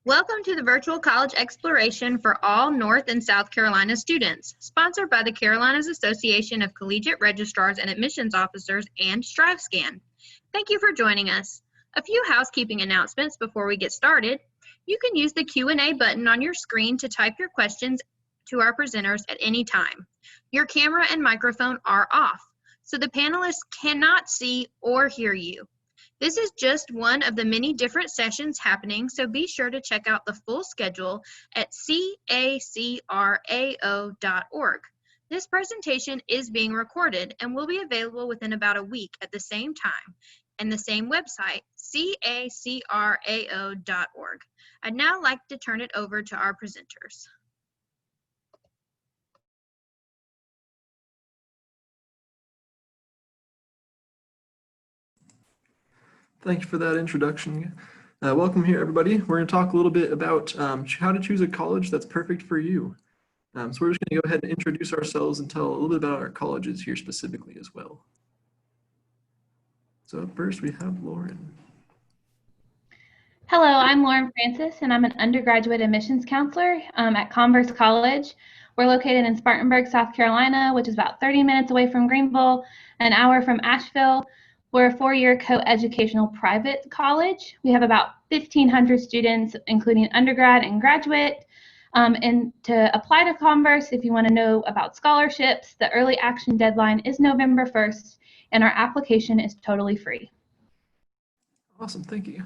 Welcome to the Virtual College Exploration for all North and South Carolina students, sponsored by the Carolinas Association of Collegiate Registrars and Admissions Officers and StriveScan. Thank you for joining us. A few housekeeping announcements before we get started. You can use the Q&A button on your screen to type your questions to our presenters at any time. Your camera and microphone are off, so the panelists cannot see or hear you. This is just one of the many different sessions happening, so be sure to check out the full schedule at CACRAO.org. This presentation is being recorded and will be available within about a week at the same time and the same website, CACRAO.org. I'd now like to turn it over to our presenters. Thank you for that introduction. Welcome here, everybody. We're going to talk a little bit about how to choose a college that's perfect for you. So we're just going to go ahead and introduce ourselves and tell a little bit about our colleges here specifically as well. So up first, we have Lauren. Hello, I'm Lauren Francis, and I'm an undergraduate admissions counselor at Converse College. We're located in Spartanburg, South Carolina, which is about 30 minutes away from Greenville, an hour from Asheville. We're a four-year co-educational private college. We have about 1,500 students, including undergrad and graduate. And to apply to Converse, if you want to know about scholarships, the early action deadline is November 1st, and our application is totally free. Awesome, thank you.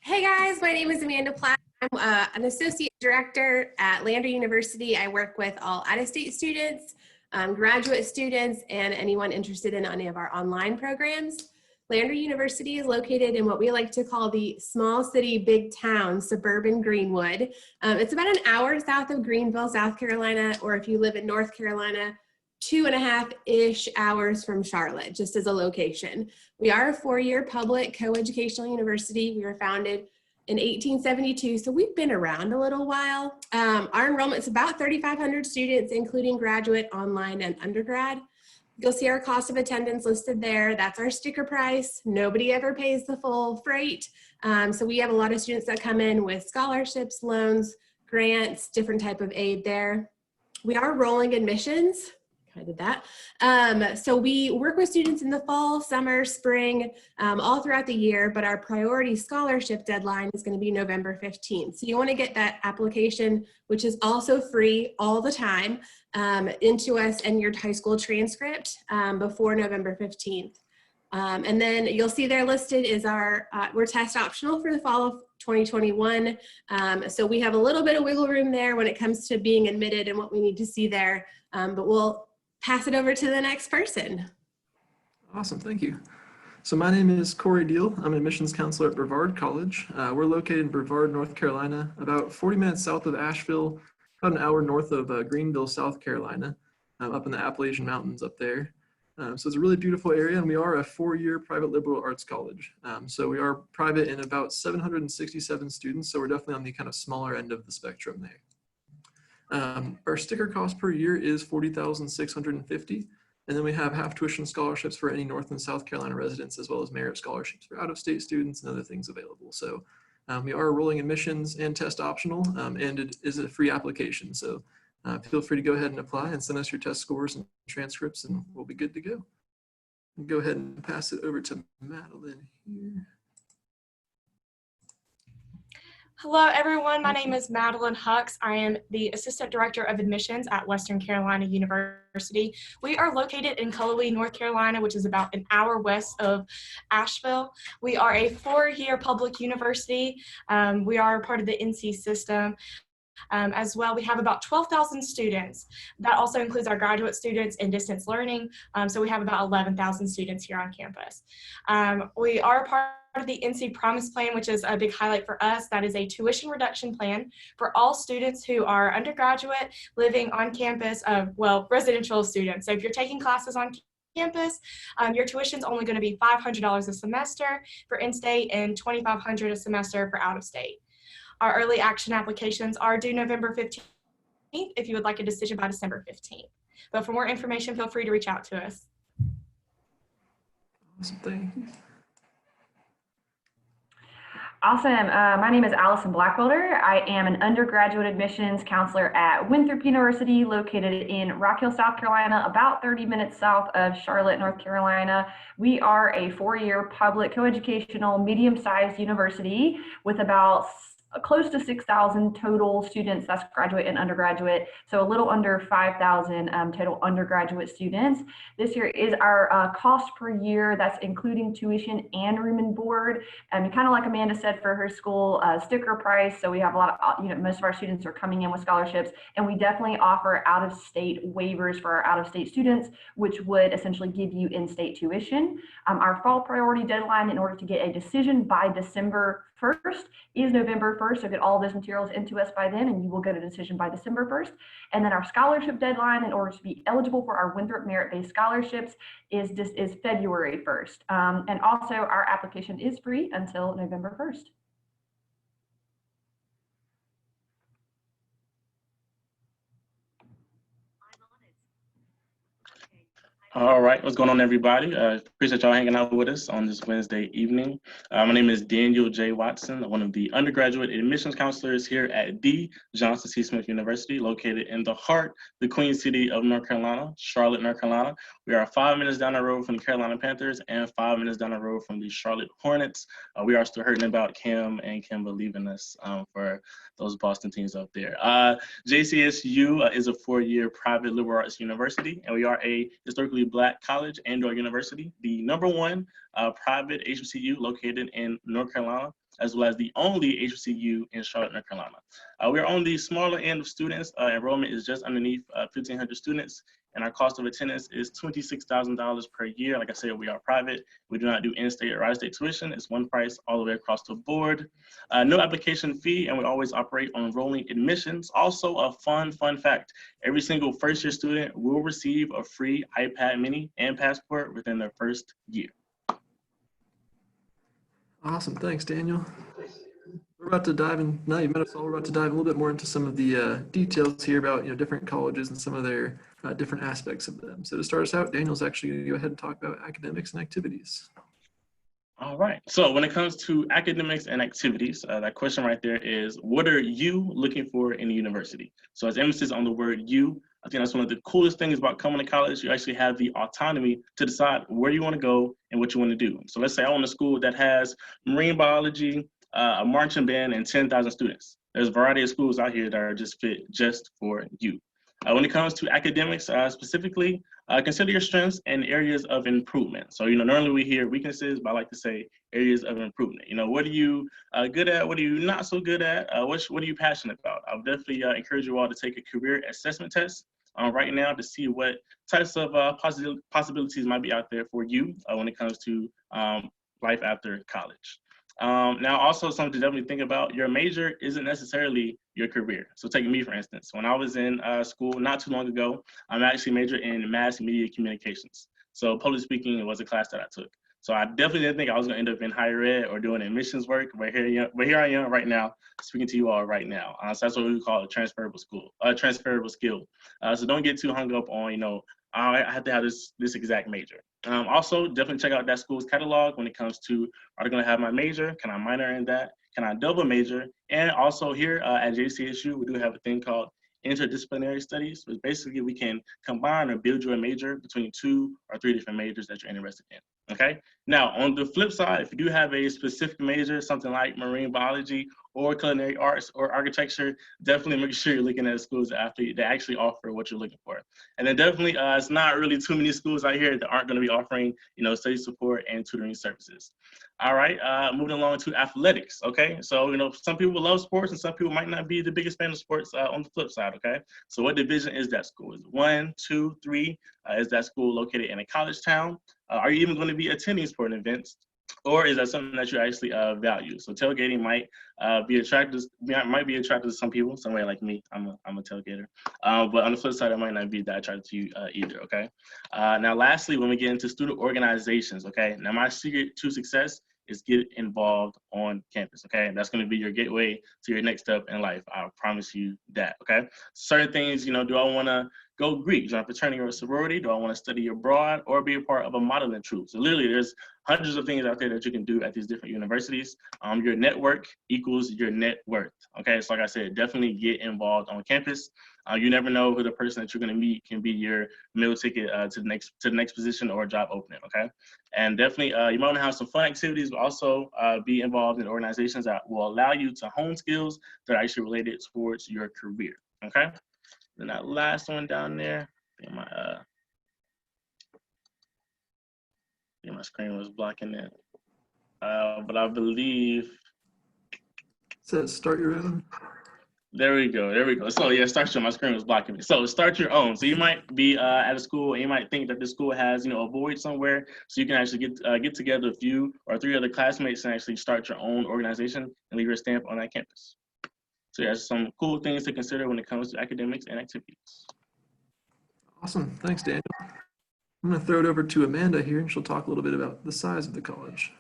Hey guys, my name is Amanda Platt. I'm an associate director at Lander University. I work with all out-of-state students, graduate students, and anyone interested in any of our online programs. Lander University is located in what we like to call the small city, big town, suburban Greenwood. It's about an hour south of Greenville, South Carolina, or if you live in North Carolina, 2.5-ish hours from Charlotte, just as a location. We are a four-year public co-educational university. We were founded in 1872, so we've been around a little while. Our enrollment's about 3,500 students, including graduate, online, and undergrad. You'll see our cost of attendance listed there. That's our sticker price. Nobody ever pays the full freight. So we have a lot of students that come in with scholarships, loans, grants, different type of aid there. We are rolling admissions. I did that. So we work with students in the fall, summer, spring, all throughout the year, but our priority scholarship deadline is going to be November 15th. So you want to get that application, which is also free all the time, into us and your high school transcript before November 15th. And then you'll see there listed is our, we're test optional for the fall of 2021. So we have a little bit of wiggle room there when it comes to being admitted and what we need to see there, but we'll pass it over to the next person. Awesome, thank you. So my name is Corey Deal. I'm an admissions counselor at Brevard College. We're located in Brevard, North Carolina, about 40 minutes south of Asheville, about an hour north of Greenville, South Carolina, up in the Appalachian Mountains up there. So it's a really beautiful area, and we are a four-year private liberal arts college. So we are private in about 767 students, so we're definitely on the kind of smaller end of the spectrum there. Our sticker cost per year is $40,650, and then we have half tuition scholarships for any North and South Carolina residents, as well as merit scholarships for out-of-state students and other things available. So we are rolling admissions and test optional, and it is a free application. So feel free to go ahead and apply and send us your test scores and transcripts, and we'll be good to go. I'll go ahead and pass it over to Madeline here. Hello, everyone. My name is Madeline Hux. I am the Assistant Director of Admissions at Western Carolina University. We are located in Cullowhee, North Carolina, which is about an hour west of Asheville. We are a four-year public university. We are part of the NC system. As well, we have about 12,000 students. That also includes our graduate students in distance learning. So we have about 11,000 students here on campus. We are part of the NC Promise Plan, which is a big highlight for us. That is a tuition reduction plan for all students who are undergraduate living on campus, well, residential students. So if you're taking classes on campus, your tuition is only going to be $500 a semester for in-state and $2,500 a semester for out-of-state. Our early action applications are due November 15th if you would like a decision by December 15th. But for more information, feel free to reach out to us. Awesome, thank you. Awesome. My name is Allison Blackwelder. I am an undergraduate admissions counselor at Winthrop University, located in Rock Hill, South Carolina, about 30 minutes south of Charlotte, North Carolina. We are a 4-year public coeducational medium-sized university with about close to 6,000 total students. That's graduate and undergraduate, so a little under 5,000 total undergraduate students. This year is our cost per year. That's including tuition and room and board. And kind of like Amanda said for her school, sticker price. So we have a lot of, most of our students are coming in with scholarships, and we definitely offer out-of-state waivers for our out-of-state students, which would essentially give you in-state tuition. Our fall priority deadline in order to get a decision by December 1st is November 1st. So get all those materials into us by then, and you will get a decision by December 1st. And then our scholarship deadline in order to be eligible for our Winthrop merit-based scholarships is February 1st. And also our application is free until November 1st. All right, what's going on, everybody? Appreciate y'all hanging out with us on this Wednesday evening. My name is Daniel J. Watson, one of the undergraduate admissions counselors here at the Johnson C. Smith University, located in the heart, the Queen City of North Carolina, Charlotte, North Carolina. We are 5 minutes down the road from the Carolina Panthers and 5 minutes down the road from the Charlotte Hornets. We are still hurting about Kim and Kimba leaving us for those Boston teams up there. JCSU is a 4-year private liberal arts university, and we are a historically Black college and/or university, the #1 private HBCU located in North Carolina, as well as the only HBCU in Charlotte, North Carolina. We are on the smaller end of students. Enrollment is just underneath 1,500 students, and our cost of attendance is $26,000 per year. Like I said, we are private. We do not do in-state or out-of-state tuition. It's one price all the way across the board. No application fee, and we always operate on rolling admissions. Also, a fun fact, every single first-year student will receive a free iPad mini and passport within their first year. Awesome, thanks, Daniel. We're about to dive in, now you met us all, we're about to dive a little bit more into some of the details here about different colleges and some of their different aspects of them. So to start us out, Daniel's actually going to go ahead and talk about academics and activities. All right, so when it comes to academics and activities, that question right there is, what are you looking for in a university? So as emphasis on the word you, I think that's one of the coolest things about coming to college. You actually have the autonomy to decide where you want to go and what you want to do. So let's say I want a school that has marine biology, a marching band, and 10,000 students. There's a variety of schools out here that are just fit just for you. When it comes to academics specifically, consider your strengths and areas of improvement. So, normally we hear weaknesses, but I like to say areas of improvement. What are you good at? What are you not so good at? What are you passionate about? I would definitely encourage you all to take a career assessment test right now to see what types of possibilities might be out there for you when it comes to life after college. Now, also something to definitely think about, your major isn't necessarily your career. So take me, for instance. When I was in school not too long ago, I'm actually majored in mass media communications. So public speaking was a class that I took. So I definitely didn't think I was going to end up in higher ed or doing admissions work, but here I am right now, speaking to you all right now. So that's what we call a transferable skill. So don't get too hung up on, I have to have this exact major. Also, definitely check out that school's catalog when it comes to, are they going to have my major? Can I minor in that? Can I double major? And also here at JCSU, we do have a thing called interdisciplinary studies, which basically we can combine or build your major between 2 or 3 different majors that you're interested in. Okay. Now, on the flip side, if you do have a specific major, something like marine biology or culinary arts or architecture, definitely make sure you're looking at schools that actually offer what you're looking for. And then definitely, it's not really too many schools out here that aren't going to be offering, study support and tutoring services. All right, moving along to athletics. Okay, so some people love sports and some people might not be the biggest fan of sports. On the flip side, okay. So what division is that school? Is it 1, 2, 3? Is that school located in a college town? Are you even going to be attending sporting events? Or is that something that you actually value? So tailgating might be attractive to some people, somebody like me. I'm a tailgater. But on the flip side, it might not be that attractive to you either, okay? Now, lastly, when we get into student organizations, okay? Now, my secret to success is get involved on campus, okay? That's gonna be your gateway to your next step in life. I promise you that, okay? Certain things, do I wanna go Greek, join a fraternity or a sorority? Do I want to study abroad or be a part of a modeling troupe? So literally there's hundreds of things out there that you can do at these different universities. Your network equals your net worth. Okay, so like I said, definitely get involved on campus. You never know who the person that you're going to meet can be your meal ticket to the next position or job opening. Okay, and definitely you might want to have some fun activities, but also be involved in organizations that will allow you to hone skills that are actually related towards your career. Okay, then that last one down there, I think my screen was blocking it, but I believe It says start your own. There we go. So yeah, start your, my screen was blocking me. So start your own. So you might be at a school and you might think that the school has, a void somewhere. So you can actually get together with you or 3 other classmates and actually start your own organization and leave your stamp on that campus. So yeah, some cool things to consider when it comes to academics and activities. Awesome, thanks, Daniel. I'm gonna throw it over to Amanda here and she'll talk a little bit about the size of the college.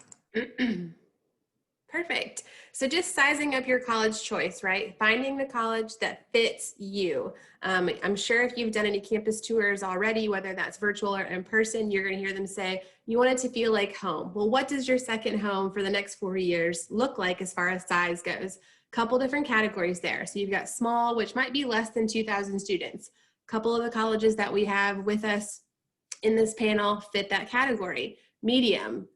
Perfect. So just sizing up your college choice, right? Finding the college that fits you. I'm sure if you've done any campus tours already, whether that's virtual or in person, you're going to hear them say, you want it to feel like home. Well, what does your second home for the next 4 years look like as far as size goes? Couple different categories there. So you've got small, which might be less than 2,000 students. A couple of the colleges that we have with us in this panel fit that category. Medium.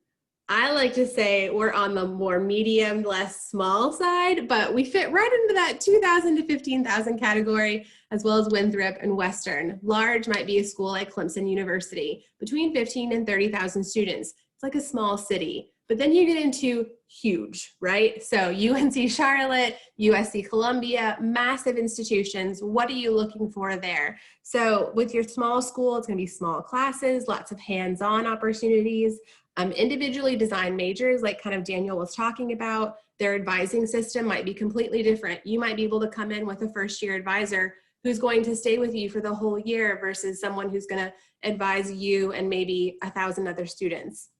I like to say we're on the more medium, less small side, but we fit right into that 2,000 to 15,000 category, as well as Winthrop and Western. Large might be a school like Clemson University, between 15 and 30,000 students. It's like a small city. But then you get into huge, right? So UNC Charlotte, USC Columbia, massive institutions. What are you looking for there? So with your small school, it's going to be small classes, lots of hands-on opportunities. Individually designed majors, like kind of Daniel was talking about. Their advising system might be completely different. You might be able to come in with a first-year advisor who's going to stay with you for the whole year versus someone who's going to advise you and maybe 1,000 other students.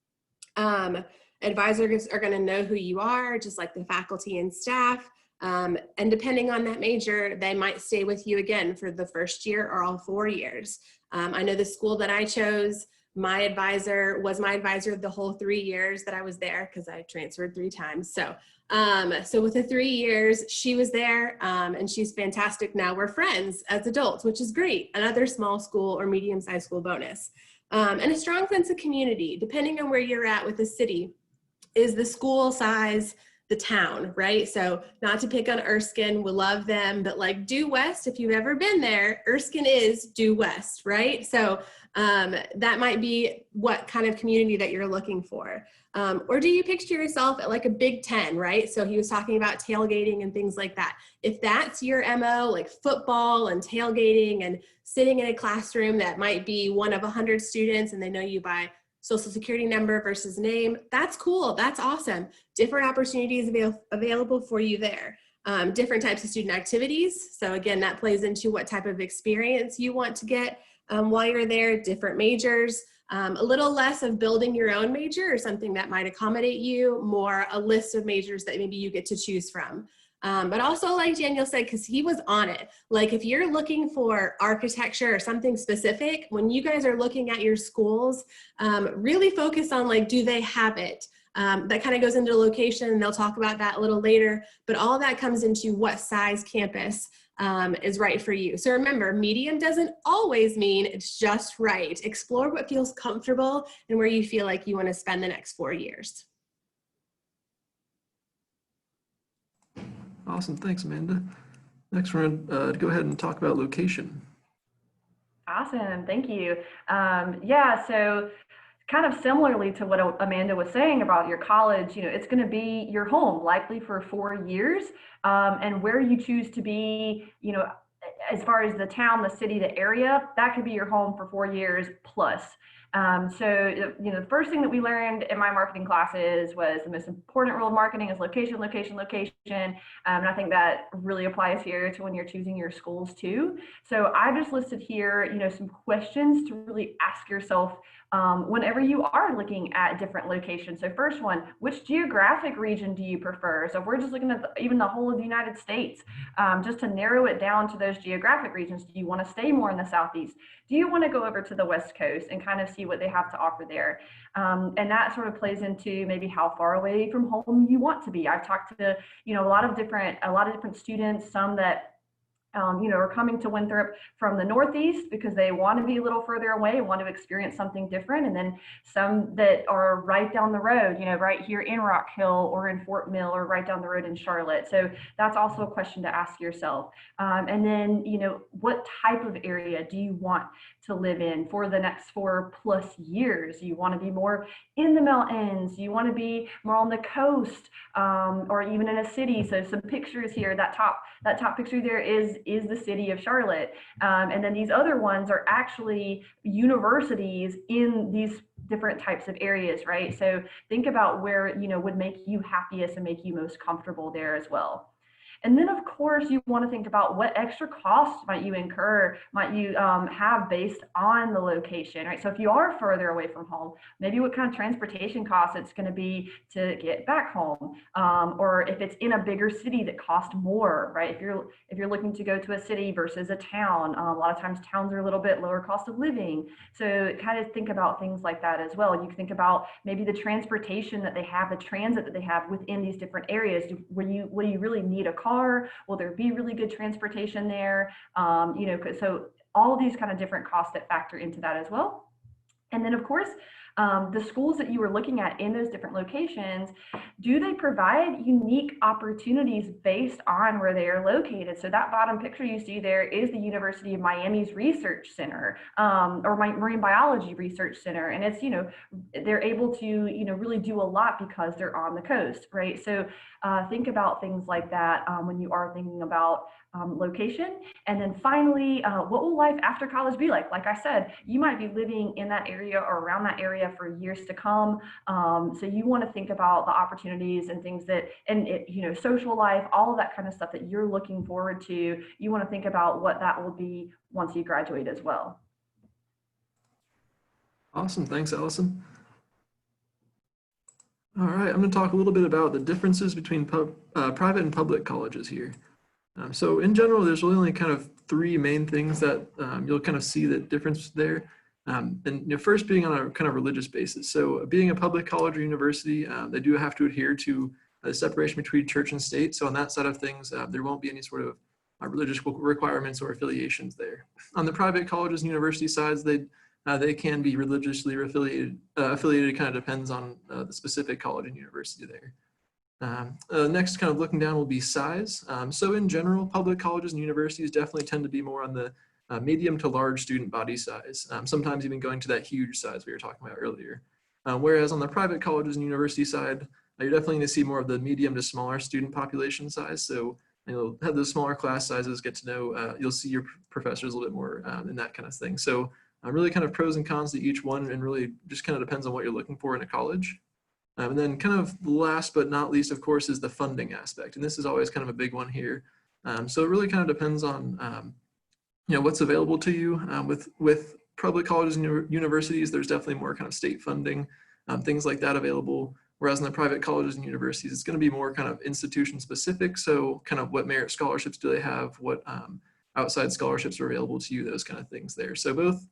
Advisors are going to know who you are, just like the faculty and staff. And depending on that major, they might stay with you again for the first year or all 4 years. I know the school that I chose, my advisor was my advisor the whole 3 years that I was there because I transferred 3 times. So with the 3 years, she was there and she's fantastic. Now we're friends as adults, which is great. Another small school or medium-sized school bonus. And a strong sense of community, depending on where you're at with the city. Is the school size the town, right? So not to pick on Erskine, we love them, but like due west, if you've ever been there, Erskine is due west, right? So that might be what kind of community that you're looking for. Or do you picture yourself at like a Big Ten, right? So he was talking about tailgating and things like that. If that's your MO, like football and tailgating and sitting in a classroom that might be one of 100 students and they know you by social security number versus name, that's cool, that's awesome. Different opportunities available for you there. Different types of student activities. So again, that plays into what type of experience you want to get while you're there, different majors. A little less of building your own major or something that might accommodate you, more a list of majors that maybe you get to choose from. But also like Daniel said, because he was on it, like if you're looking for architecture or something specific, when you guys are looking at your schools, really focus on like, do they have it? That kind of goes into location and they'll talk about that a little later, but all that comes into what size campus is right for you. So remember, medium doesn't always mean it's just right. Explore what feels comfortable and where you feel like you want to spend the next 4 years. Awesome, thanks, Amanda. Next, we're going to go ahead and talk about location. Awesome, thank you. Yeah, so kind of similarly to what Amanda was saying about your college, it's going to be your home, likely for 4 years, and where you choose to be, as far as the town, the city, the area, that could be your home for 4 years plus. So, the first thing that we learned in my marketing classes was the most important rule of marketing is location, location, location. And I think that really applies here to when you're choosing your schools too. So I just listed here, some questions to really ask yourself whenever you are looking at different locations. So first one, which geographic region do you prefer? So if we're just looking at even the whole of the United States, just to narrow it down to those geographic regions? Do you want to stay more in the Southeast? Do you want to go over to the West Coast and kind of see what they have to offer there? And that sort of plays into maybe how far away from home you want to be. I've talked to, a lot of different students, some that are coming to Winthrop from the Northeast because they want to be a little further away, want to experience something different. And then some that are right down the road, right here in Rock Hill or in Fort Mill or right down the road in Charlotte. So that's also a question to ask yourself. And then, what type of area do you want to live in for the next 4+ years? You want to be more in the mountains? You want to be more on the coast, or even in a city? So some pictures here. That top picture there is the city of Charlotte, and then these other ones are actually universities in these different types of areas, right? So think about where would make you happiest and make you most comfortable there as well. And then, of course, you want to think about what extra costs might you incur, might you have based on the location, right? So if you are further away from home, maybe what kind of transportation costs it's going to be to get back home, or if it's in a bigger city that costs more, right? If you're looking to go to a city versus a town, a lot of times towns are a little bit lower cost of living. So kind of think about things like that as well. You can think about maybe the transportation that they have, the transit that they have within these different areas. Will you really need a car? Will there be really good transportation there? So all of these kind of different costs that factor into that as well. And then, of course, the schools that you were looking at in those different locations, do they provide unique opportunities based on where they are located? So that bottom picture you see there is the University of Miami's Research Center, or Marine Biology Research Center. And it's, they're able to, really do a lot because they're on the coast, right? So think about things like that when you are thinking about location. And then finally, what will life after college be like? Like I said, you might be living in that area or around that area for years to come. So you want to think about the opportunities and things that, and social life, all of that kind of stuff that you're looking forward to. You want to think about what that will be once you graduate as well. Awesome. Thanks, Allison. All right, I'm going to talk a little bit about the differences between private and public colleges here. So in general, there's really only kind of 3 main things that you'll kind of see the difference there. And first being on a kind of religious basis. So being a public college or university, they do have to adhere to the separation between church and state. So on that side of things, there won't be any sort of religious requirements or affiliations there. On the private colleges and university sides, they can be religiously affiliated. It kind of depends on the specific college and university there. Next, kind of looking down, will be size. So in general, public colleges and universities definitely tend to be more on the medium to large student body size, sometimes even going to that huge size we were talking about earlier. Whereas on the private colleges and university side, you're definitely going to see more of the medium to smaller student population size. So you'll have those smaller class sizes, get to know, you'll see your professors a little bit more and that kind of thing. So really kind of pros and cons to each one, and really just kind of depends on what you're looking for in a college. And then kind of last but not least, of course, is the funding aspect. And this is always kind of a big one here. So it really kind of depends on, what's available to you. With public colleges and universities, there's definitely more kind of state funding, things like that available. Whereas in the private colleges and universities, it's going to be more kind of institution specific. So kind of what merit scholarships do they have? What outside scholarships are available to you? Those kind of things there. So both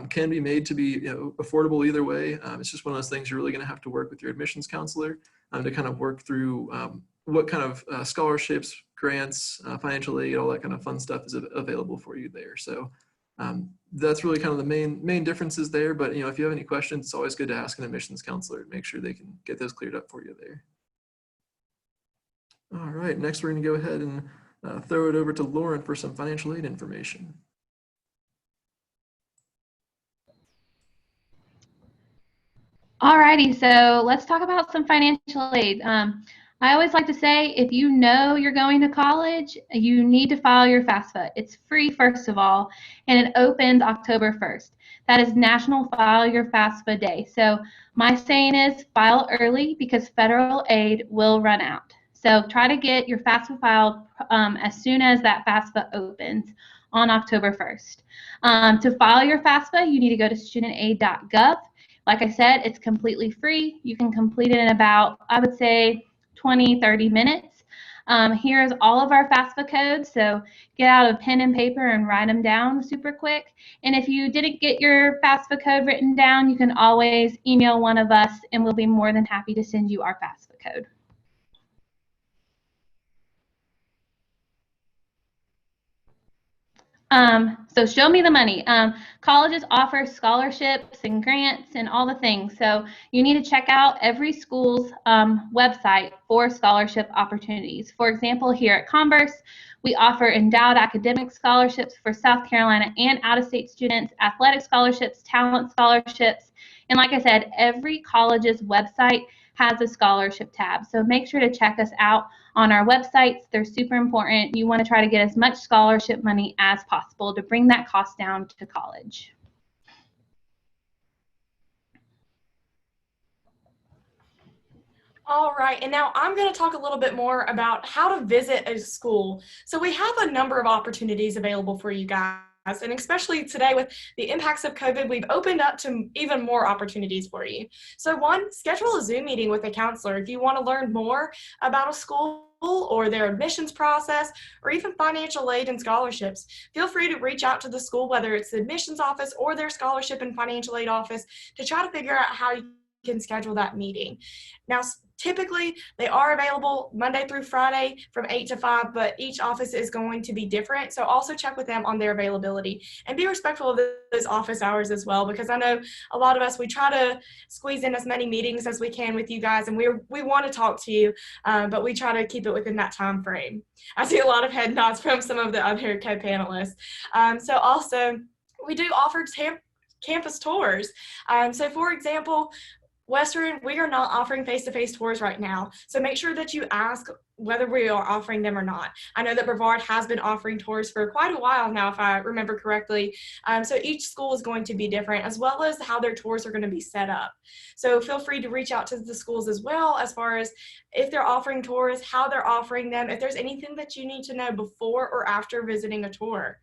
can be made to be affordable either way. It's just one of those things you're really going to have to work with your admissions counselor to kind of work through what kind of scholarships, grants, financial aid, all that kind of fun stuff is available for you there. So that's really kind of the main differences there. But if you have any questions, it's always good to ask an admissions counselor to make sure they can get those cleared up for you there. All right, next we're going to go ahead and throw it over to Lauren for some financial aid information. Alrighty, so let's talk about some financial aid. I always like to say, if you know you're going to college, you need to file your FAFSA. It's free, first of all, and it opens October 1st. That is National File Your FAFSA Day. So my saying is file early because federal aid will run out. So try to get your FAFSA filed as soon as that FAFSA opens on October 1st. To file your FAFSA, you need to go to studentaid.gov. Like I said, it's completely free. You can complete it in about, I would say, 20, 30 minutes. Here's all of our FAFSA codes, so get out a pen and paper and write them down super quick. And if you didn't get your FAFSA code written down, you can always email one of us and we'll be more than happy to send you our FAFSA code. So show me the money. Colleges offer scholarships and grants and all the things. So you need to check out every school's website for scholarship opportunities. For example, here at Converse, we offer endowed academic scholarships for South Carolina and out-of-state students, athletic scholarships, talent scholarships. And like I said, every college's website has a scholarship tab. So make sure to check us out on our websites. They're super important. You want to try to get as much scholarship money as possible to bring that cost down to college. All right, and now I'm going to talk a little bit more about how to visit a school. So we have a number of opportunities available for you guys. And especially today with the impacts of COVID, we've opened up to even more opportunities for you. So one, schedule a Zoom meeting with a counselor if you want to learn more about a school or their admissions process, or even financial aid and scholarships. Feel free to reach out to the school, whether it's the admissions office or their scholarship and financial aid office, to try to figure out how you can schedule that meeting. Now, typically, they are available Monday through Friday from 8 to 5, but each office is going to be different. So also check with them on their availability and be respectful of those office hours as well, because I know a lot of us, we try to squeeze in as many meetings as we can with you guys, and we want to talk to you, but we try to keep it within that time frame. I see a lot of head nods from some of the other co-panelists. So also, we do offer campus tours. So for example, Western, we are not offering face-to-face tours right now, so make sure that you ask whether we are offering them or not. I know that Brevard has been offering tours for quite a while now, if I remember correctly. So each school is going to be different, as well as how their tours are going to be set up. So feel free to reach out to the schools as well, as far as if they're offering tours, how they're offering them, if there's anything that you need to know before or after visiting a tour.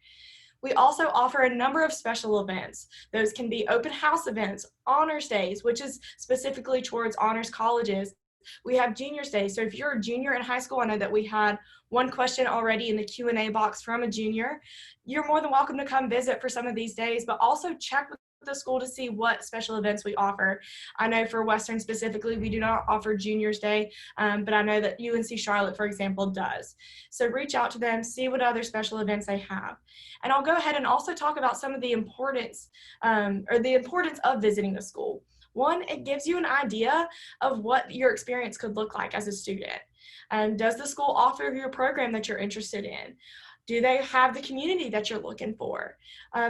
We also offer a number of special events. Those can be open house events, honors days, which is specifically towards honors colleges. We have juniors day. So if you're a junior in high school, I know that we had one question already in the Q&A box from a junior. You're more than welcome to come visit for some of these days, but also check with the school to see what special events we offer. I know for Western specifically, we do not offer Juniors Day, but I know that UNC Charlotte, for example, does. So reach out to them, see what other special events they have. And I'll go ahead and also talk about some of the importance, the importance of visiting the school. One, it gives you an idea of what your experience could look like as a student. Does the school offer you a program that you're interested in? Do they have the community that you're looking for?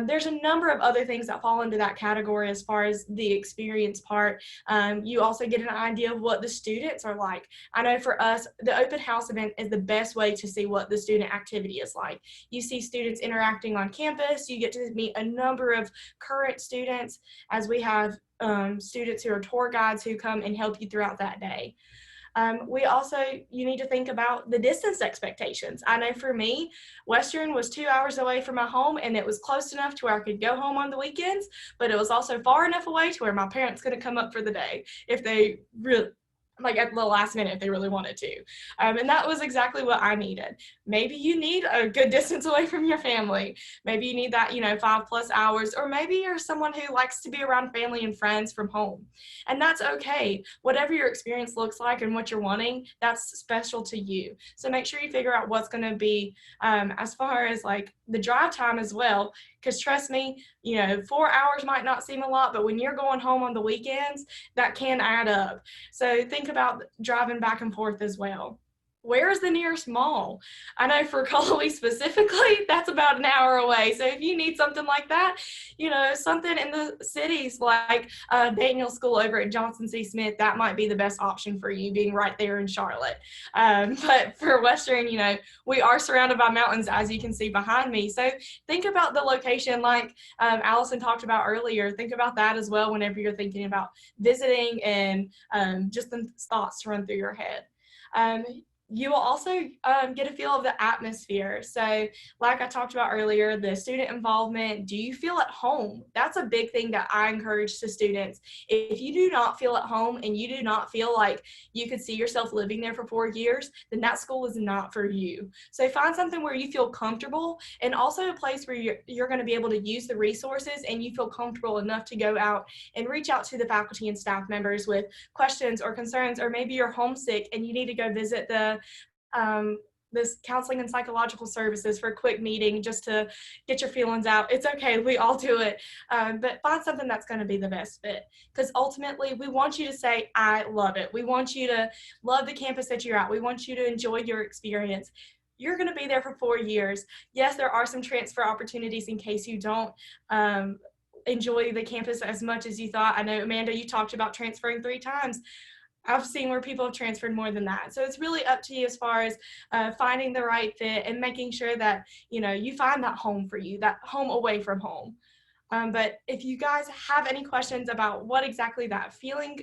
There's a number of other things that fall into that category as far as the experience part. You also get an idea of what the students are like. I know for us, the open house event is the best way to see what the student activity is like. You see students interacting on campus. You get to meet a number of current students, as we have students who are tour guides who come and help you throughout that day. You need to think about the distance expectations. I know for me, Western was 2 hours away from my home, and it was close enough to where I could go home on the weekends, but it was also far enough away to where my parents could come up for the day if they really, like at the last minute, if they really wanted to. And that was exactly what I needed. Maybe you need a good distance away from your family. Maybe you need that, 5+ hours, or maybe you're someone who likes to be around family and friends from home. And that's okay. Whatever your experience looks like and what you're wanting, that's special to you. So make sure you figure out what's going to be, as far as like the drive time as well, because trust me, 4 hours might not seem a lot, but when you're going home on the weekends, that can add up. So think about driving back and forth as well. Where is the nearest mall? I know for Cullowhee specifically, that's about an hour away. So if you need something like that, something in the cities like Daniel School over at Johnson C. Smith, that might be the best option for you, being right there in Charlotte. But for Western, we are surrounded by mountains, as you can see behind me. So think about the location like Allison talked about earlier. Think about that as well whenever you're thinking about visiting and just the thoughts to run through your head. you will also get a feel of the atmosphere. So like I talked about earlier, the student involvement, do you feel at home? That's a big thing that I encourage to students. If you do not feel at home and you do not feel like you could see yourself living there for 4 years, then that school is not for you. So find something where you feel comfortable, and also a place where you're going to be able to use the resources and you feel comfortable enough to go out and reach out to the faculty and staff members with questions or concerns, or maybe you're homesick and you need to go visit this counseling and psychological services for a quick meeting just to get your feelings out. It's okay, we all do it, but find something that's going to be the best fit, because ultimately we want you to say, I love it. We want you to love the campus that you're at. We want you to enjoy your experience. You're going to be there for 4 years. Yes, there are some transfer opportunities in case you don't enjoy the campus as much as you thought. I know, Amanda, you talked about transferring 3 times. I've seen where people have transferred more than that. So it's really up to you as far as finding the right fit and making sure that, you find that home for you, that home away from home. But if you guys have any questions about what exactly that feeling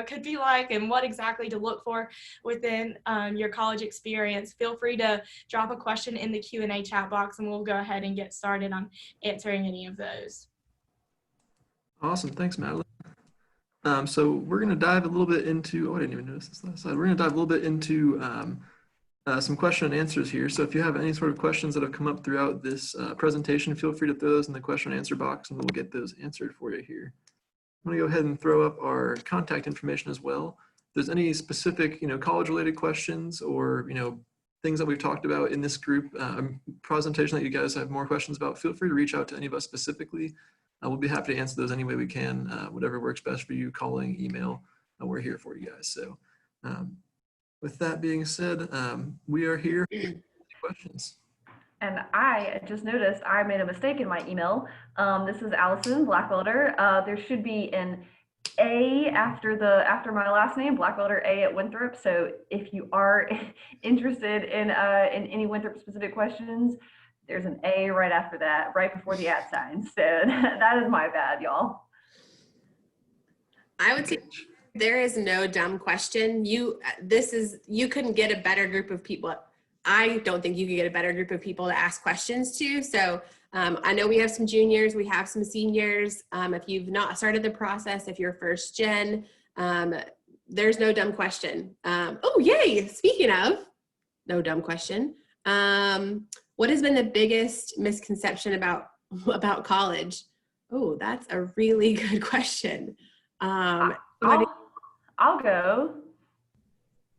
could be like and what exactly to look for within your college experience, feel free to drop a question in the Q&A chat box and we'll go ahead and get started on answering any of those. Awesome. Thanks, Madeline. So we're going to dive a little bit into, I didn't even notice this last slide. We're going to dive a little bit into some question and answers here. So if you have any sort of questions that have come up throughout this presentation, feel free to throw those in the question and answer box and we'll get those answered for you here. I'm going to go ahead and throw up our contact information as well. If there's any specific, college related questions or, things that we've talked about in this group presentation that you guys have more questions about, feel free to reach out to any of us specifically. We'll be happy to answer those any way we can, whatever works best for you, calling, email, we're here for you guys. So with that being said, we are here for any questions. And I just noticed I made a mistake in my email. This is Allison Blackwelder. There should be an A after my last name, Blackwelder A at Winthrop. So if you are interested in any Winthrop specific questions, there's an A right after that, right before the @ sign. So that is my bad, y'all. I would say there is no dumb question. You couldn't get a better group of people. I don't think you could get a better group of people to ask questions to. So I know we have some juniors, we have some seniors. If you've not started the process, if you're first gen, there's no dumb question. Oh, yay. Speaking of no dumb question, what has been the biggest misconception about college? Oh, that's a really good question. I'll go.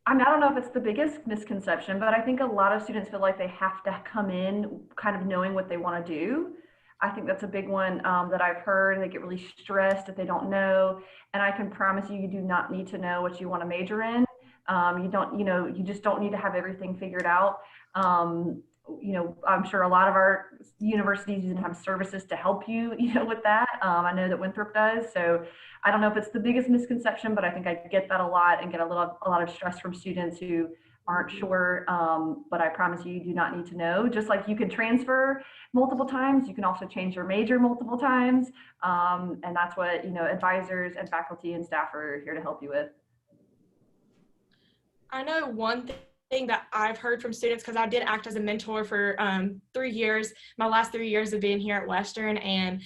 I don't know if it's the biggest misconception, but I think a lot of students feel like they have to come in kind of knowing what they want to do. I think that's a big one that I've heard. They get really stressed if they don't know. And I can promise you, you do not need to know what you want to major in. You just don't need to have everything figured out. I'm sure a lot of our universities even have services to help you, with that. I know that Winthrop does. So I don't know if it's the biggest misconception, but I think I get that a lot and get a lot of stress from students who aren't sure. But I promise you, you do not need to know. Just like you can transfer multiple times, you can also change your major multiple times. And that's what, advisors and faculty and staff are here to help you with. I know one thing that I've heard from students, because I did act as a mentor for 3 years, my last 3 years of being here at Western, and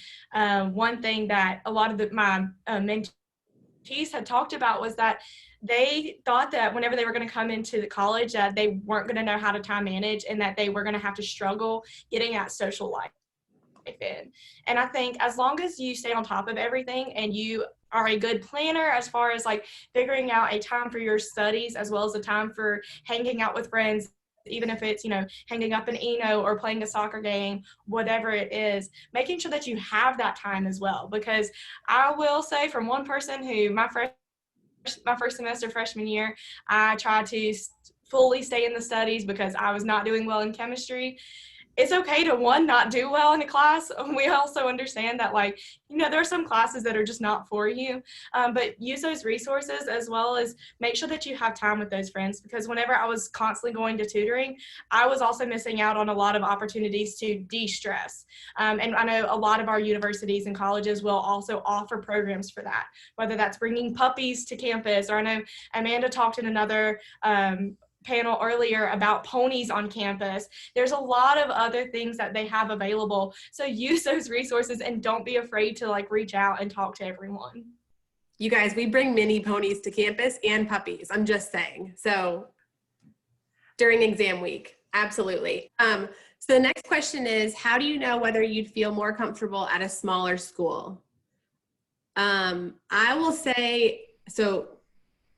one thing that a lot of my mentees had talked about was that they thought that whenever they were going to come into the college that they weren't going to know how to time manage and that they were going to have to struggle getting at social life in. And I think as long as you stay on top of everything and you are a good planner as far as like figuring out a time for your studies as well as a time for hanging out with friends, even if it's, hanging up an Eno or playing a soccer game, whatever it is, making sure that you have that time as well. Because I will say from one person who my first semester freshman year, I tried to fully stay in the studies because I was not doing well in chemistry. It's okay to not do well in a class. We also understand that there are some classes that are just not for you, but use those resources as well as make sure that you have time with those friends, because whenever I was constantly going to tutoring, I was also missing out on a lot of opportunities to de-stress. And I know a lot of our universities and colleges will also offer programs for that, whether that's bringing puppies to campus, or I know Amanda talked in another panel earlier about ponies on campus. There's a lot of other things that they have available. So use those resources and don't be afraid to like reach out and talk to everyone. You guys, we bring mini ponies to campus and puppies. I'm just saying. So during exam week, absolutely. So the next question is, how do you know whether you'd feel more comfortable at a smaller school? I will say, so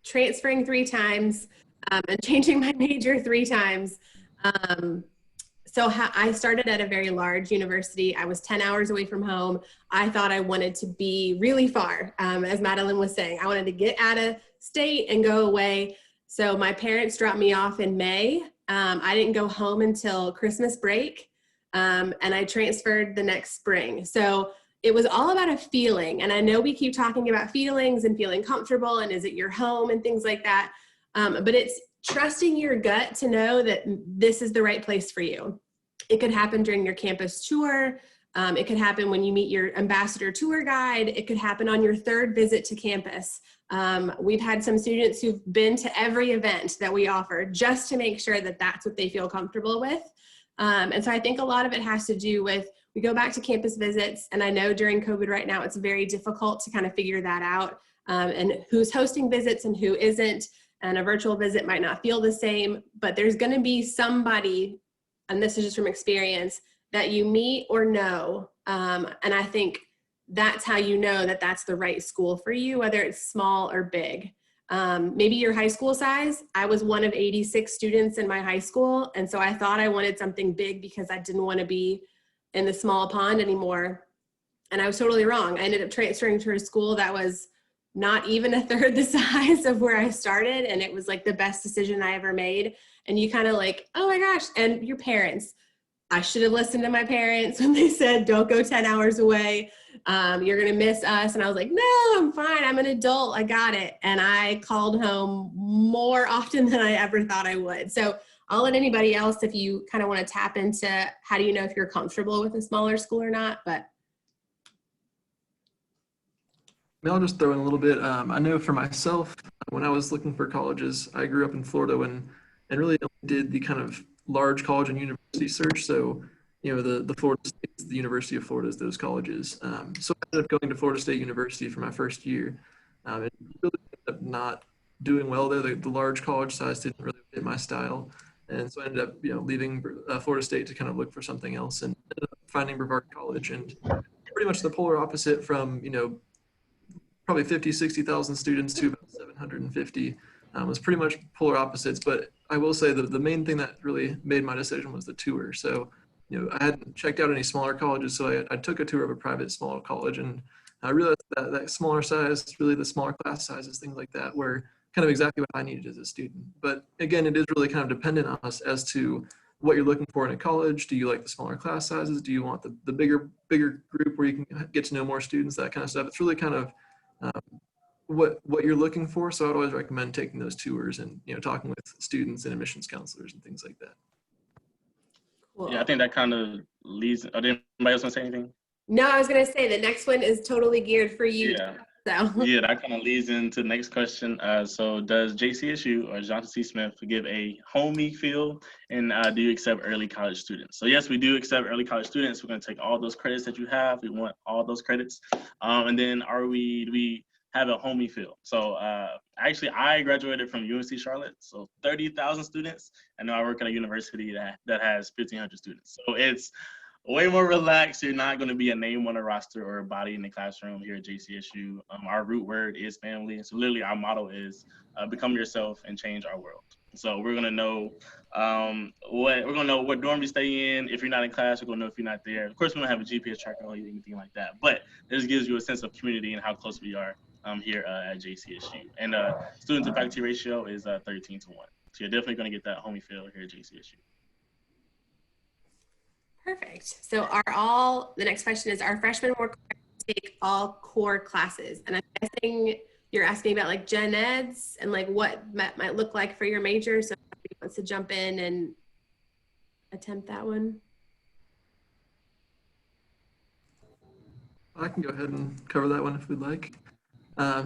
transferring 3 times and changing my major 3 times. I started at a very large university. I was 10 hours away from home. I thought I wanted to be really far. As Madeline was saying, I wanted to get out of state and go away. So my parents dropped me off in May. I didn't go home until Christmas break. And I transferred the next spring. So it was all about a feeling. And I know we keep talking about feelings and feeling comfortable and is it your home and things like that. But it's trusting your gut to know that this is the right place for you. It could happen during your campus tour. It could happen when you meet your ambassador tour guide. It could happen on your 3rd visit to campus. We've had some students who've been to every event that we offer just to make sure that that's what they feel comfortable with. And so I think a lot of it has to do with, we go back to campus visits, and I know during COVID right now, it's very difficult to kind of figure that out, and who's hosting visits and who isn't, and a virtual visit might not feel the same, but there's gonna be somebody, and this is just from experience, that you meet or know, and I think that's how you know that that's the right school for you, whether it's small or big. Maybe your high school size. I was one of 86 students in my high school, and so I thought I wanted something big because I didn't want to be in the small pond anymore, and I was totally wrong. I ended up transferring to a school that was not even a third the size of where I started, and it was like the best decision I ever made. And you kind of like, oh my gosh, and your parents. I should have listened to my parents when they said, don't go 10 hours away. You're going to miss us. And I was like, no, I'm fine. I'm an adult. I got it. And I called home more often than I ever thought I would. So I'll let anybody else, if you kind of want to tap into how do you know if you're comfortable with a smaller school or not, but. I'll just throw in a little bit. I know for myself, when I was looking for colleges, I grew up in Florida and really did the kind of large college and university search. So, the Florida State, the University of Florida is those colleges. So I ended up going to Florida State University for my first year. It really ended up not doing well there. The large college size didn't really fit my style. And so I ended up, leaving Florida State to kind of look for something else and ended up finding Brevard College. And pretty much the polar opposite from, probably 50, 60,000 students to about 750. Was pretty much polar opposites, but I will say that the main thing that really made my decision was the tour. So, I hadn't checked out any smaller colleges, so I took a tour of a private small college, and I realized that smaller size, really the smaller class sizes, things like that, were kind of exactly what I needed as a student. But again, it is really kind of dependent on us as to what you're looking for in a college. Do you like the smaller class sizes? Do you want the bigger group where you can get to know more students, that kind of stuff? It's really kind of what you're looking for. So I'd always recommend taking those tours and talking with students and admissions counselors and things like that. Cool. Yeah, I think that kind of leads. Did anybody else want to say anything? No, I was going to say the next one is totally geared for you. Yeah. So. Yeah, that kind of leads into the next question. So does JCSU or Johnson C. Smith give a homey feel, and do you accept early college students? So yes, we do accept early college students. We're going to take all those credits that you have. We want all those credits. And then do we have a homey feel? So actually, I graduated from UNC Charlotte, so 30,000 students. I know I work at a university that has 1,500 students. So it's way more relaxed. You're not going to be a name on a roster or a body in the classroom here at JCSU. Our root word is family. So literally our motto is become yourself and change our world. So we're going to know what dorm you stay in. If you're not in class, we're going to know if you're not there. Of course, we don't have a GPS tracker or anything like that, but this gives you a sense of community and how close we are here at JCSU. And student to faculty ratio is 13 to 1. So you're definitely going to get that homey feel here at JCSU. Perfect. So the next question is, are freshmen more required to take all core classes? And I'm guessing you're asking about like gen eds and like what that might look like for your major. So if anybody wants to jump in and attempt that one. I can go ahead and cover that one if we'd like.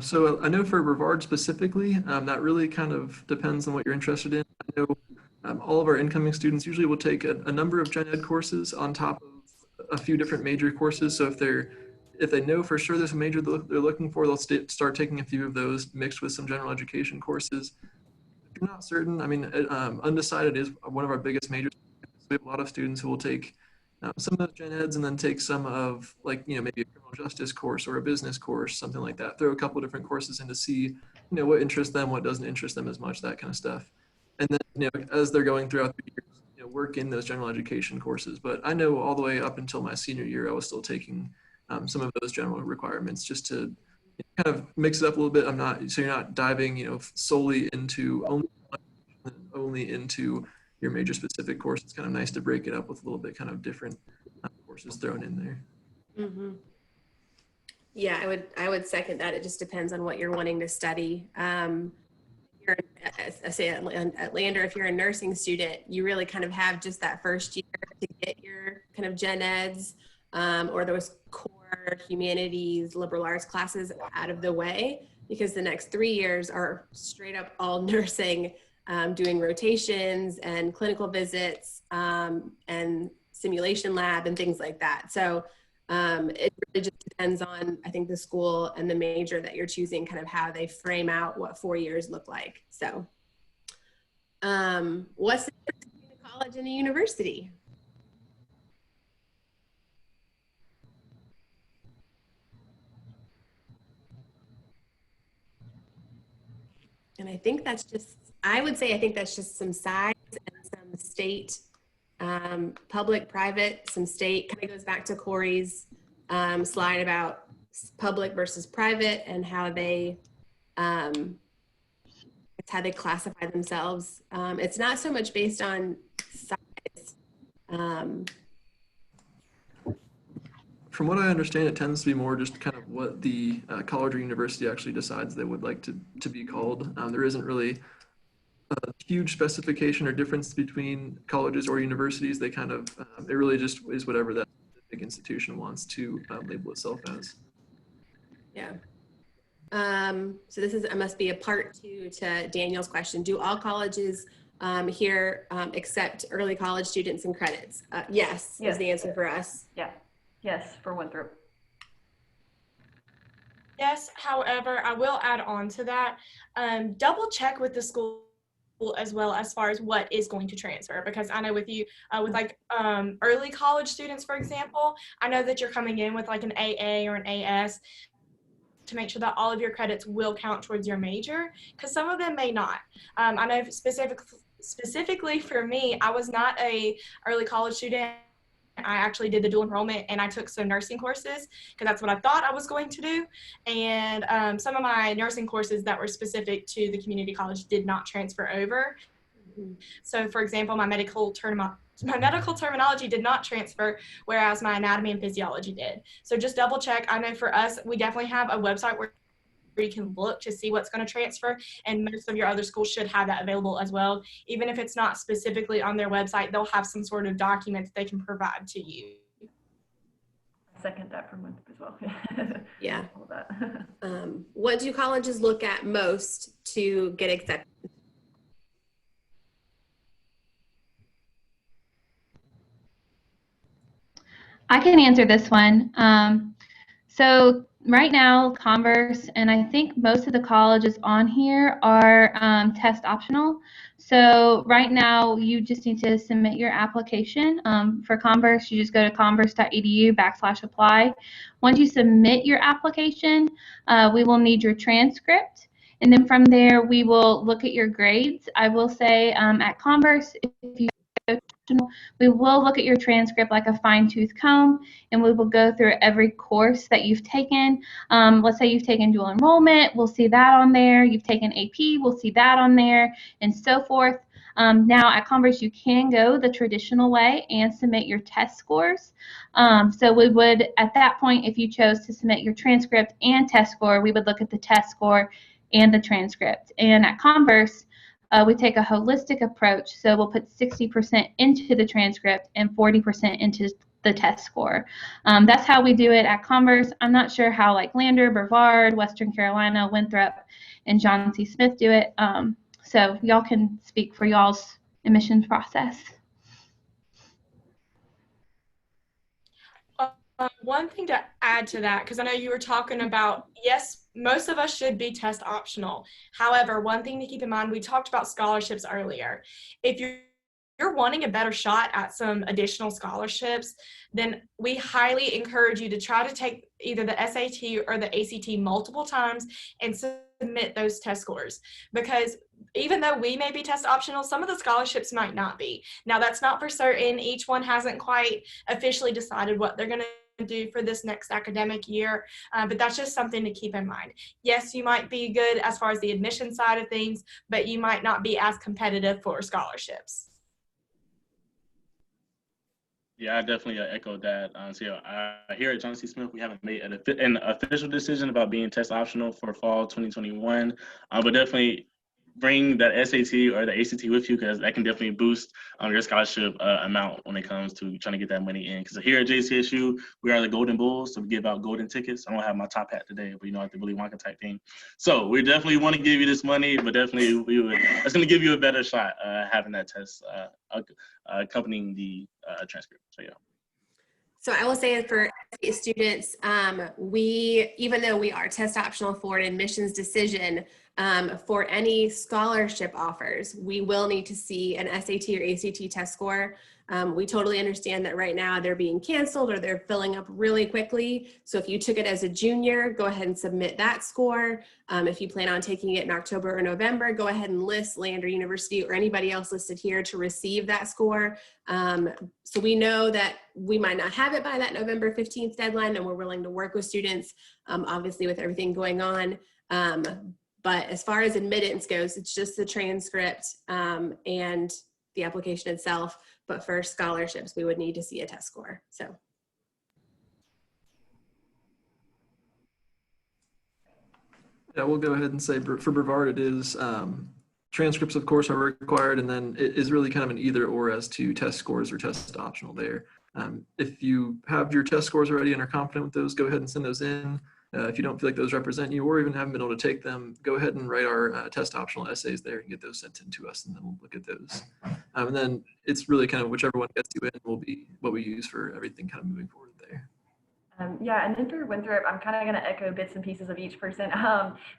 So I know for Brevard specifically, that really kind of depends on what you're interested in. I know all of our incoming students usually will take a number of gen ed courses on top of a few different major courses. So if they know for sure there's a major they're looking for, they'll start taking a few of those mixed with some general education courses. If you're not certain, I mean, undecided is one of our biggest majors. We have a lot of students who will take some of those gen eds and then take some of, like, maybe a criminal justice course or a business course, something like that. Throw a couple different courses in to see, what interests them, what doesn't interest them as much, that kind of stuff. And then, as they're going throughout the years, work in those general education courses. But I know all the way up until my senior year, I was still taking some of those general requirements just to kind of mix it up a little bit. So you're not diving, solely into only into your major specific course. It's kind of nice to break it up with a little bit kind of different courses thrown in there. Mm-hmm. Yeah, I would second that. It just depends on what you're wanting to study. You're, I say at Lander, if you're a nursing student, you really kind of have just that first year to get your kind of gen eds or those core humanities, liberal arts classes out of the way, because the next 3 years are straight up all nursing, doing rotations and clinical visits and simulation lab and things like that. So it really just depends on, I think, the school and the major that you're choosing, kind of how they frame out what 4 years look like. So what's the difference between a college and a university? And I think that's just, I would say, I think that's just some size and some state, public, private, some state. Kind of goes back to Corey's slide about public versus private and how they, it's how they classify themselves. It's not so much based on size. From what I understand, it tends to be more just kind of what the college or university actually decides they would like to be called. There isn't really a huge specification or difference between colleges or universities. They kind of, it really just is whatever that specific institution wants to label itself as. Yeah. So this must be a part 2 to Daniel's question. Do all colleges here accept early college students and credits? Yes, is the answer for us. Yeah. Yes, for Winthrop. Yes, however, I will add on to that. Double check with the school as well as far as what is going to transfer, because I know with you, with like early college students, for example, I know that you're coming in with like an AA or an AS to make sure that all of your credits will count towards your major, because some of them may not. I know specifically for me, I was not a early college student. I actually did the dual enrollment and I took some nursing courses because that's what I thought I was going to do. And some of my nursing courses that were specific to the community college did not transfer over. So for example, my medical terminology did not transfer, whereas my anatomy and physiology did. So just double check. I know for us, we definitely have a website where you can look to see what's going to transfer, and most of your other schools should have that available as well. Even if it's not specifically on their website, they'll have some sort of document that they can provide to you. Second that from Winthrop as well. Yeah. All of that. What do colleges look at most to get accepted? I can answer this one. So right now, Converse, and I think most of the colleges on here are test optional. So right now, you just need to submit your application. For Converse, you just go to converse.edu/apply. Once you submit your application, we will need your transcript. And then from there, we will look at your grades. I will say at Converse, if you we will look at your transcript like a fine-tooth comb, and we will go through every course that you've taken. Let's say you've taken dual enrollment, we'll see that on there. You've taken AP, we'll see that on there, and so forth. Now at Converse, you can go the traditional way and submit your test scores. So we would, at that point, if you chose to submit your transcript and test score, we would look at the test score and the transcript. And at Converse, we take a holistic approach, so we'll put 60% into the transcript and 40% into the test score. That's how we do it at Converse. I'm not sure how like Lander, Brevard, Western Carolina, Winthrop, and John C. Smith do it. So y'all can speak for y'all's admissions process. One thing to add to that, because I know you were talking about, yes, most of us should be test optional. However, one thing to keep in mind, we talked about scholarships earlier. If you're wanting a better shot at some additional scholarships, then we highly encourage you to try to take either the SAT or the ACT multiple times and submit those test scores. Because even though we may be test optional, some of the scholarships might not be. Now, that's not for certain. Each one hasn't quite officially decided what they're going to do for this next academic year, but that's just something to keep in mind. Yes, you might be good as far as the admission side of things, but you might not be as competitive for scholarships. Yeah, I definitely echo that. So here at John C. Smith, we haven't made an official decision about being test optional for fall 2021, but definitely bring that SAT or the ACT with you, because that can definitely boost your scholarship amount when it comes to trying to get that money in. Because here at JCSU, we are the Golden Bulls, so we give out golden tickets. I don't have my top hat today, but like the Willy Wonka type thing. So we definitely want to give you this money, but definitely it's going to give you a better shot having that test accompanying the transcript. So yeah. So I will say for students, even though we are test optional for an admissions decision, for any scholarship offers, we will need to see an SAT or ACT test score. We totally understand that right now they're being canceled or they're filling up really quickly. So if you took it as a junior, go ahead and submit that score. If you plan on taking it in October or November, go ahead and list Lander University or anybody else listed here to receive that score. So we know that we might not have it by that November 15th deadline, and we're willing to work with students, obviously with everything going on. But as far as admittance goes, it's just the transcript and the application itself. But for scholarships, we would need to see a test score. So. Yeah, we'll go ahead and say for Brevard, it is transcripts, of course, are required, and then it is really kind of an either or as to test scores or test optional there. If you have your test scores already and are confident with those, go ahead and send those in. If you don't feel like those represent you or even haven't been able to take them, go ahead and write our test optional essays there and get those sent in to us, and then we'll look at those. And then it's really kind of whichever one gets you in will be what we use for everything kind of moving forward there. Yeah, and then for Winthrop, I'm kind of going to echo bits and pieces of each person.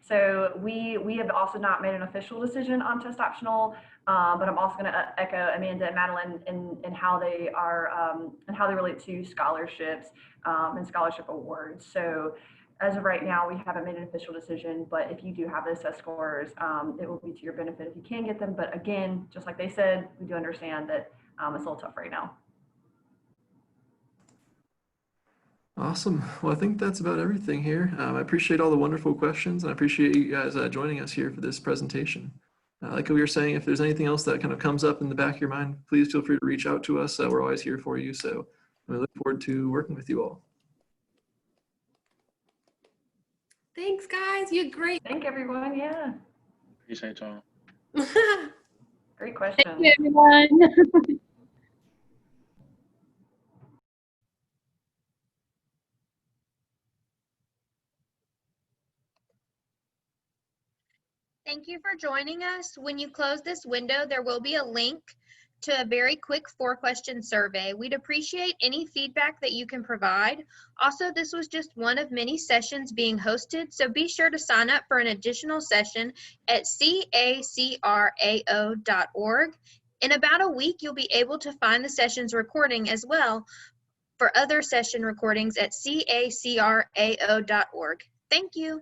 So we have also not made an official decision on test optional, but I'm also going to echo Amanda and Madeline in how they are and how they relate to scholarships and scholarship awards. So as of right now, we haven't made an official decision, but if you do have those test scores, it will be to your benefit if you can get them. But again, just like they said, we do understand that it's a little tough right now. Awesome. Well, I think that's about everything here. I appreciate all the wonderful questions, and I appreciate you guys joining us here for this presentation. Like we were saying, if there's anything else that kind of comes up in the back of your mind, please feel free to reach out to us. We're always here for you. So we look forward to working with you all. Thanks, guys. You great. Thank everyone. Yeah. Appreciate y'all. Great question. Thank you, everyone. Thank you for joining us. When you close this window, there will be a link to a very quick 4-question survey. We'd appreciate any feedback that you can provide. Also, this was just one of many sessions being hosted, so be sure to sign up for an additional session at CACRAO.org. In about a week, you'll be able to find the session's recording as well for other session recordings at CACRAO.org. Thank you.